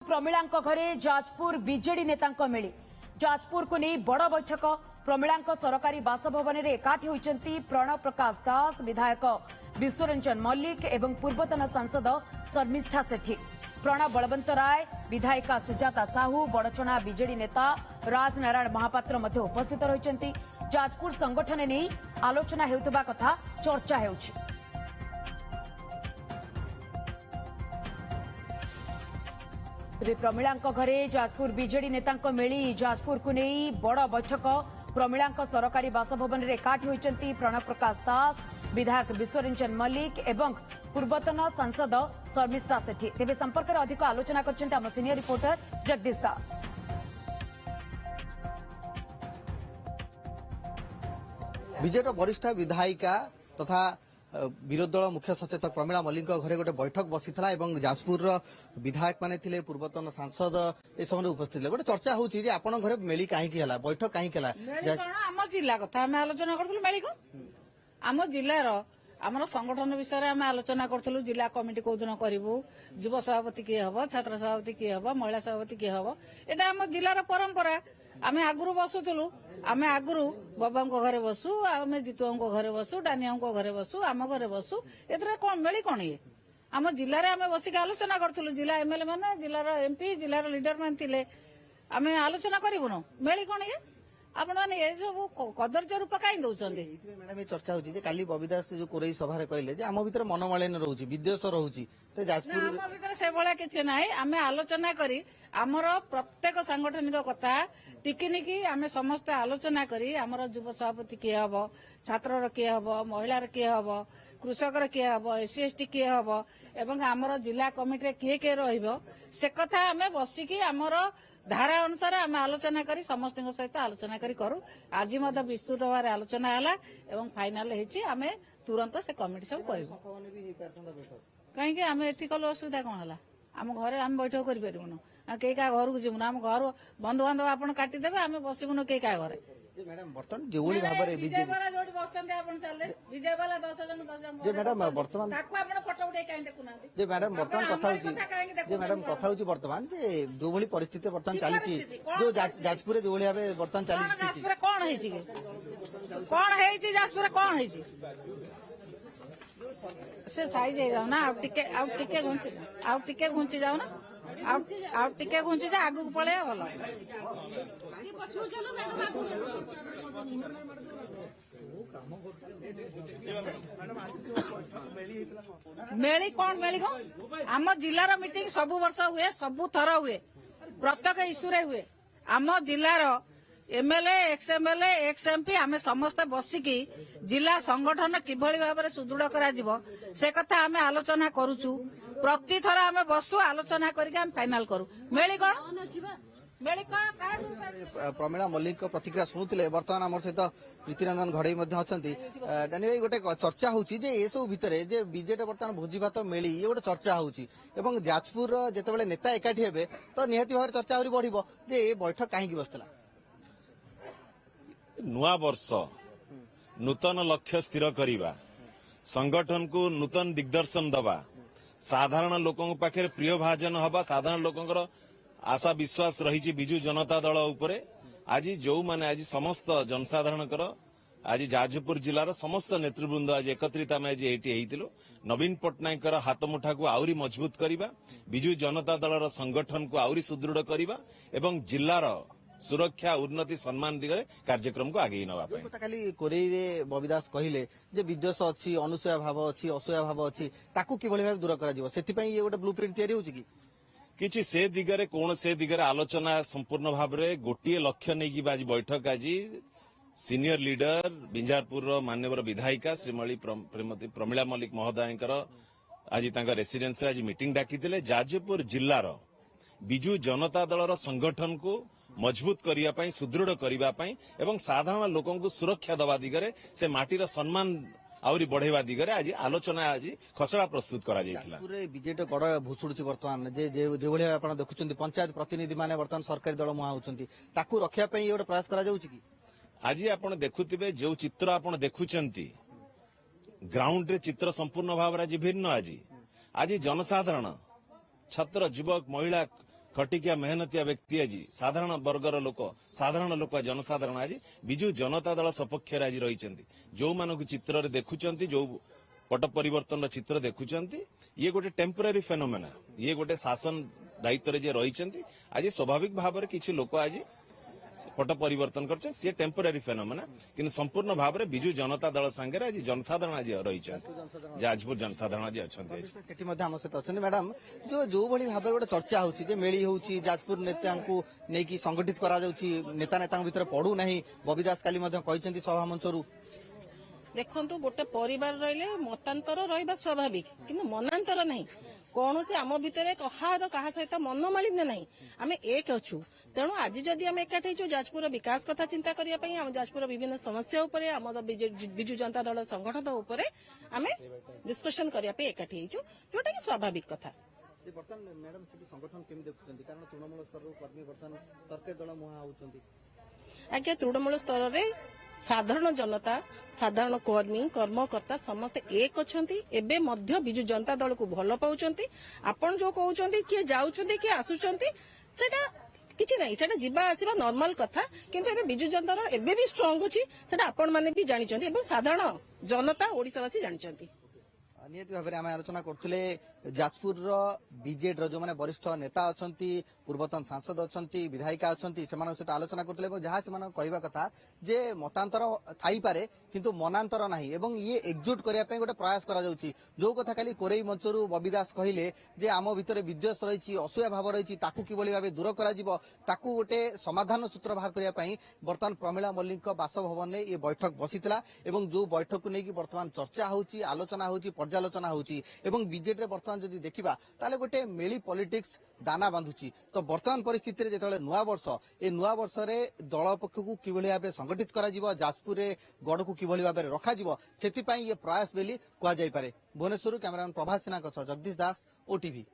प्रमिलांक घरे जाजपुर बीजेडी नेतांक मिली जाजपुर को नहीं बड़ बैठक प्रमिलांक सरकारी बासभवन में एकाठी होती प्रणव प्रकाश दास विधायक विश्वरंजन मल्लिक एवं पूर्वतन सांसद शर्मिष्ठा सेठी प्रणव बलवंत राय विधायिका सुजाता साहू बड़चना बीजेडी नेता राजनारायण महापात्र मध्य उपस्थित रही जाजपुर संगठन नहीं आलोचना हेउतबा कथा चर्चा हेउछि। प्रमिलांक घरे जाजपुर बीजेडी नेतांक मिली जाजपुर को नहीं बड़ बैठक प्रमिलांक सरकारी बासभवन में एकाठी होती प्रणव प्रकाश दास विधायक विश्वरंजन मल्लिक एवं पूर्वतन सांसद शर्मिष्ठा सेठी तेज संपर्क में अधिक आलोचना कर सीनियर रिपोर्टर जगदीश दास। बीजेडी वरिष्ठ विधायिका तथा विरोधी दल मुख्य सचेतक प्रमिला मल्लिक घरे गोटे बैठक बसी जाजपुर विधायक माने थिले पूर्वतन सांसद ए समय उपस्थित गोटे चर्चा होची जे आपण घरे मेली काहे की हला बैठक काहे केला आम जिला कथा आम आलोचना करथुलु मेली को आम जिल्लार आमर संगठन विषय आम आलोचना करथुलु जिला कमिटी को दिन करिवु युव सभापति किए हबो छात्र सभापति किए हबो महिला सभापति किए हबो एटा आम जिल्लार परंपरा आमे आगुरु बसुथुलु आमे आगुरु बाबा घरे बसु आमे जितुआ घरे बसु डानिया घरे बसु आम घरे बसु एथरे कोन मेली कोन ये आम जिल्ला रे आमे बसिक आलोचना करथुलु जिला एमएलए माने जिल्लार एमपी जिल्लार लीडर मान थिले आमे आलोचना करिवुनो मेली कोन ये आपण माने ए सब कदर्य रूप कहीं दउछन्ते मैडम ये चर्चा होची जे काली बबिदास जो कोरई सभा रे कहले जे आम भीतर मनमालिन रहउची विद्वेष रहउची तो जाजपुर आम भीतर से भला किछ नाही आमे आलोचना करी आमर प्रत्येक सांगठनिक कथा टिकिनिकी आमे समस्त आलोचना करी आमर युव सभापति किए हबो छात्र किए हबो महिला किए हबो कृषक किए हबो एससी एसटी किए हबो एवं आमर जिला कमिटी किए किए रहिबो से कथा आमे बसिकी आमर धारा अनुसार आम आलोचना करी समस्त सहित आलोचना करी करू आज विस्तृत भाव आलोचना है एवं फाइनाल होती आम तुरंत से कमिटी सब कहीं आम एटी कलु असुविधा कौन है आम घरे आम बैठक करें कई क्या घर को जीवन आम घर बंधुबांधव आप काटिदेवे आम बसबुन कई क्या घरे मैडम बर्तन जो भाव में विजय बाला जो बसते विजय बाला 10 जन मैडम बर्तमान फटो उठे कहीं देखुना मैडम बर्तमान कथा मैडम कथा बर्तमान जो भाई परिस्थिति बर्तमान चली जो जाजपुर जो भाई बर्तमान चली कौन है जाजपुर कौन है से साइज हो जाओ ना टिके घुंची जाओ ना टिके घुंची जा आगू पड़े भल मेली कौन मेली कौन आम जिलार मीटिंग सब वर्ष हुए सब थर हुए प्रत्येक इश्यू रे हुए आम जिलार एमएलए एक्स एमपी आम समस्त बसिकी जिला संगठन किभली भाव में सुदृढ़ करा से कथा आम आलोचना करूचु प्रति थर आम बसु आलोचना करके फाइनाल करू मेली कौन प्रमिला मल्लिक प्रतिक्रिया शुणुते बर्तमान आम सहित प्रीतिरंजन घड़ई डानी गोटे चर्चा होची जे ए सब भितर जे बीजेडी बर्तमान भोजी भात मेली ये गोटे चर्चा होची एवं जाजपुर जेतेबेले नेता एकाठी हेबे तो निहाती भाव चर्चा आहुरी बढ़िबो जे ए बैठक काहेकि बसतला नुआ वर्ष नूतन लक्ष्य स्थिर करिबा संगठन को नूतन दिग्दर्शन दबा साधारण लोकों पाखे प्रिय भाजन हवा साधारण लोकंकर आशा विश्वास रही बिजु जनता दल उपरे आज जो माने आज समस्त जनसाधारण आज जाजपुर जिलार समस्त नेतृवृंद आज एकत्रित आम आज ये नवीन पट्टनायक हाथ मुठा को आहरी मजबूत करवा बिजु जनता दलर संगठन को आहरी सुदृढ़ करवा एवं जिलार सुरक्षा उन्नति सम्मान दिगरे कार्यक्रम को आगे नवा खाली कोरेरे बबिदास कहले जे विद्वेष अच्छी अनुसूया भाव अच्छी असूया भाव अच्छी ताकू किभली भाव दूर करा सेथिपई ये गोटे ब्लूप्रिंट तैयारी होची की किछि से दिगरे कोन से दिगरे आलोचना संपूर्ण भाव में गोटे लक्ष्य नहीं आज बैठक आज सीनियर लीडर बिंजारपुर माननीय विधायिका श्रीमती प्रमिला मल्लिक महोदयकर आज रेसिडेंस आज मीटिंग डाकी जाजपुर जिलार बिजु जनता दलर संगठन को मजबूत करने सुदृढ़ करने एवं साधारण लोकों को सुरक्षा दवा दिगरे से माटीर सम्मान आहरी बढ़ेवा दिगरे आज आलोचना आज खसड़ा प्रस्तुत करा बीजेडी गड़ भुशुड़ी बर्तमान जो भाई आप देखुं पंचायत प्रतिनिधि माने बर्तमान सरकारी दल मुहां होती रखापी गोटे प्रयास करा आज आप देखुवे जो चित्र आप देखुंट ग्राउंड रे चित्र संपूर्ण भाव आज भिन्न आज जनसाधारण छात्र युवक महिला खटिकिया मेहनतिया व्यक्ति आज साधारण वर्गर लोक साधारण लोक जनसाधारण आज विजु जनता दल सपक्ष आज रही जो मानक चित्र देखुंट जो पट परिवर्तन चित्र देखुंट ये गोटे टेम्पोरारी फेनोमेना ये गोटे शासन दायित्व जे रही आज स्वाभाविक भाव में किसी लोक आज पट परिवर्तन कर सी टेम्पोरारी फेनोमेना कि संपूर्ण भाव में विजु जनता दल सांगे आज जनसाधारण आज रही जाजपुर जनसाधारण आज अच्छा सेठी मध्य आम सहित अच्छा मैडम जो भाई भाव में गोटे चर्चा होची मेली होची जाजपुर नेता नहीं संगठित करा जाउची नेता नेता भितर पड़ू नहीं बबी दास काली कहते सभा मंचरू देखंतु गोटे परिवार रहिले मतांतर रहिबा स्वाभाविक किंतु मनांतर नहीं कौन से आम भितर कहार कहा सहित मनमालिन्य नहीं आम एक अच्छु तेणु आज जदि आम एकाठी जाजपुर विकास कथा चिंता करने आम जाजपुर विभिन्न समस्या उपर आम विजु जनता दल संगठन उपर आम डिस्कसन करने एकाठी जोटा कि स्वाभाविक कथा बर्तमान मैडम संगठन केमी देखुଛନ୍ତି कारण तृणमूल स्तर कर्मी बर्तमान सरकार दल मुहा होउଛନ୍ତି आज्ञा तृणमूल स्तर में साधारण जनता साधारण कर्मी कर्मकर्ता समस्ते एक अच्छी एबे मध्य विजु जनता दल को भल पाउछंती आपण जो कहउछंती किए जाउछंती किए आसुछंती सेटा किछि नहीं सेटा जिबा आसीबा नॉर्मल कथा किंतु एबे विजु जनता दल एबे भी स्ट्रांग अछि सेटा आपण माने भी जानिछंती एबे साधारण जनता ओडिसावासी जानिछंती नियत भाव में आम आलोचना करते जाजपुर बीजेडी जो मैंने वरिष्ठ नेता अच्छा पूर्वतन सांसद अच्छा विधायिका अच्छा सहित आलोचना करते जहाँ से कहवा कथा जे मतांतर थी पारे किंतु मनांतर नहीं एवं ये एकजुट करने गोटे प्रयास करा जाउची जो कथा खाली कोरेई मंचरू बबी दास कहले जे आम भितर विद्वेष रही असूया भाव रही किभली भाव दूर ताकू गोटे समाधान सूत्र बाहर करने बर्तमान प्रमिला मल्लिक बासभवन में ये बैठक बसीला जो बैठक को लेकिन बर्तमान चर्चा होची आलोचना होची पर्यालोचना होची बीजेडी बर्तमान जदि देखा ताले गोटे मेली पॉलिटिक्स दाना बांधुची तो बर्तमान परिस्थिति रे जेतले नुआ वर्ष ए नुआ वर्ष रे दल पक्ष को किभली भाबे संगठित करा जिवो जाजपुर रे गड़ को किभली भाबे रखा जिवो सेति पई ये प्रयास बेली कुआ जाई पारे भुवनेश्वर कैमरामैन प्रभास सिन्हा जगदीश दास ओटीवी।